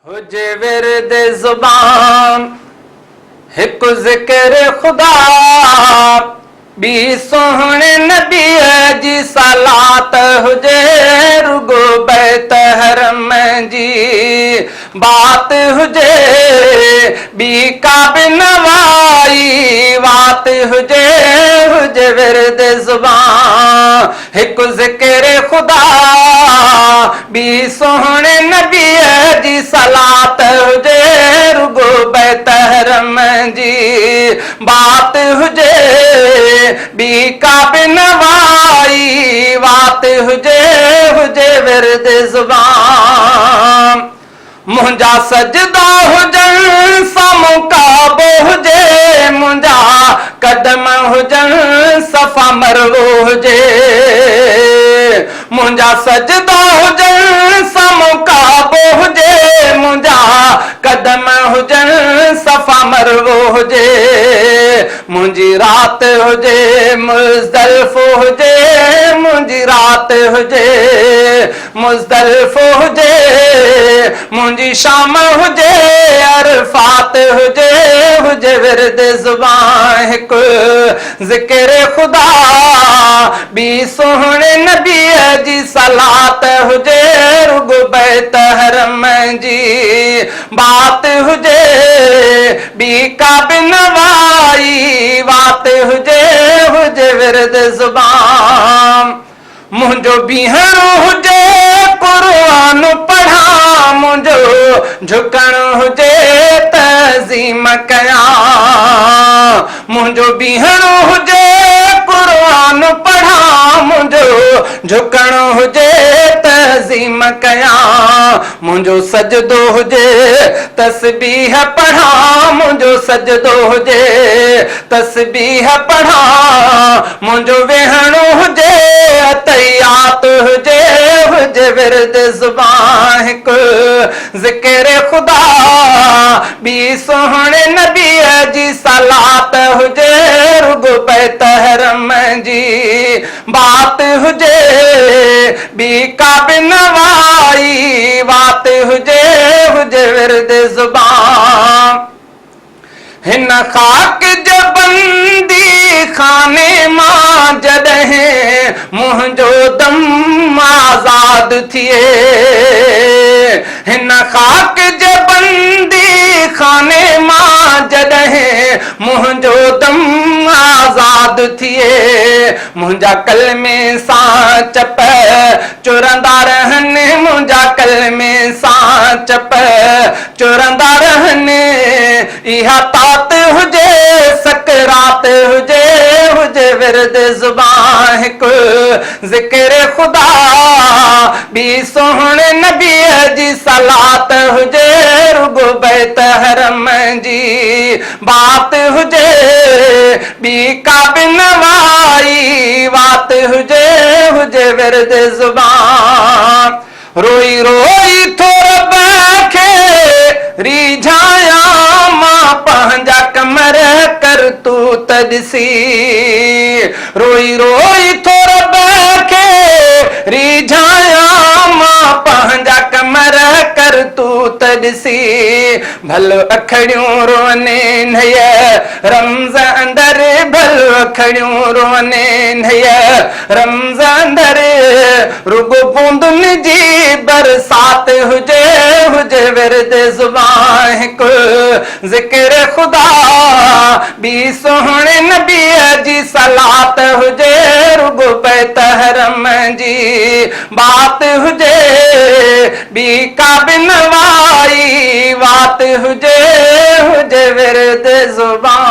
हुजे विर्द ज़ुबान हिक ज़िक्र खुदा बी सोहणे नबीअ जी सलात हुजे रुगो बैत हरम जी बात हुजे बी काब नवाई वात हुजे हुजे विर्द ज़ुबान हिक ज़िक्र खुदा बी सोहणे नबीअ जी सलात हुजे रुगो बैत हरम जी बात हुजे बी काब नवाई वात हुजे हुजे विर्द ज़ुबान मुंहिंजा सजदा हुजनि साम्हूं काबो हुजे मुंहिंजा कदम हुजनि सफ़ा मरवो हुजे मुंहिंजा सजदा हुजनि साम्हूं काबो हुजे मुंहिंजा कदम हुजनि सफ़ा मरवो हुजे मुंहिंजी राति हुजे मुज़दलिफ़ो हुजे मुंहिंजी राति हुजे मुज़दलिफ़ो हुजे मुंहिंजी शाम हुजे अरफ़ात हुजे हुजे विर्द ज़ुबान हिकु ज़िक्र खुदा बी सोहणे नबीअ जी सलात हुजे रुगो बैत हरम जी बात हुजे बी काब नवाई वात हुजे हुजे विर्द ज़ुबान मुंहिंजो बीहणो हुजे क़ुरान पढ़ा मुंहिंजो झुकणो हुजे तज़ीम कयां मुंहिंजो बीहणो हुजे क़ुरान पढ़ा मुंहिंजो झुकणो हुजे तज़ीम कयां मुंहिंजो सजदो हुजे तस्बीह पढ़ा मुंहिंजो सजदो हुजे तस्बीह पढ़ा मुंहिंजो वेहणो हुजे तयात हुजे हुजे विर्द ज़ुबान हिकु ज़िक्र खुदा बी सोहणे नबीअ जी सलात हुजे रुगो बैत हरम जी बात हुजे बी काब नवाई वात हुजे हुजे विर्द ज़ुबान हिन खाक जे बंदी खाने मां जॾहिं मुंहिंजो दम आज़ाद थिए हिन खाक जे बंदी खाने मां जॾहिं मुंहिंजो दम आज़ाद थिए मुंहिंजा कलमे सां चप चुरंदा रहनि मुंहिंजा कलमे सां चप चुरंदा रहनि इहा तात हुजे सकरात हुजे हुजे विर्द ज़ुबान हिकु ज़िक्र खुदा बी सोहणे नबीअ जी सलात हुजे रुगो बैत हरम जी बात हुजे बी काब नवाई वात हुजे हुजे विर्द ज़ुबान रोई रोई थो रब खे रिझाया मां पंहिंजा कमर करतूत ॾिसी रोई रोई थो रब खे रिझाया मां पंहिंजा कमर करतूत ॾिसी भलो अखड़ियूं रोने नय रमज़ अंदर भलो अखड़ियूं रोने नय रमज़ अंदर रुगो बूंदुनि जी बरसात हुजे हुजे विर्द ज़ुबान हिकु ज़िक्र खुदा बी सोहणे नबीअ जी सलात हुजे रुगो बैत हरम जी बात हुजे बी काब नवाई वात हुजे हुजे विर्द ज़ुबान।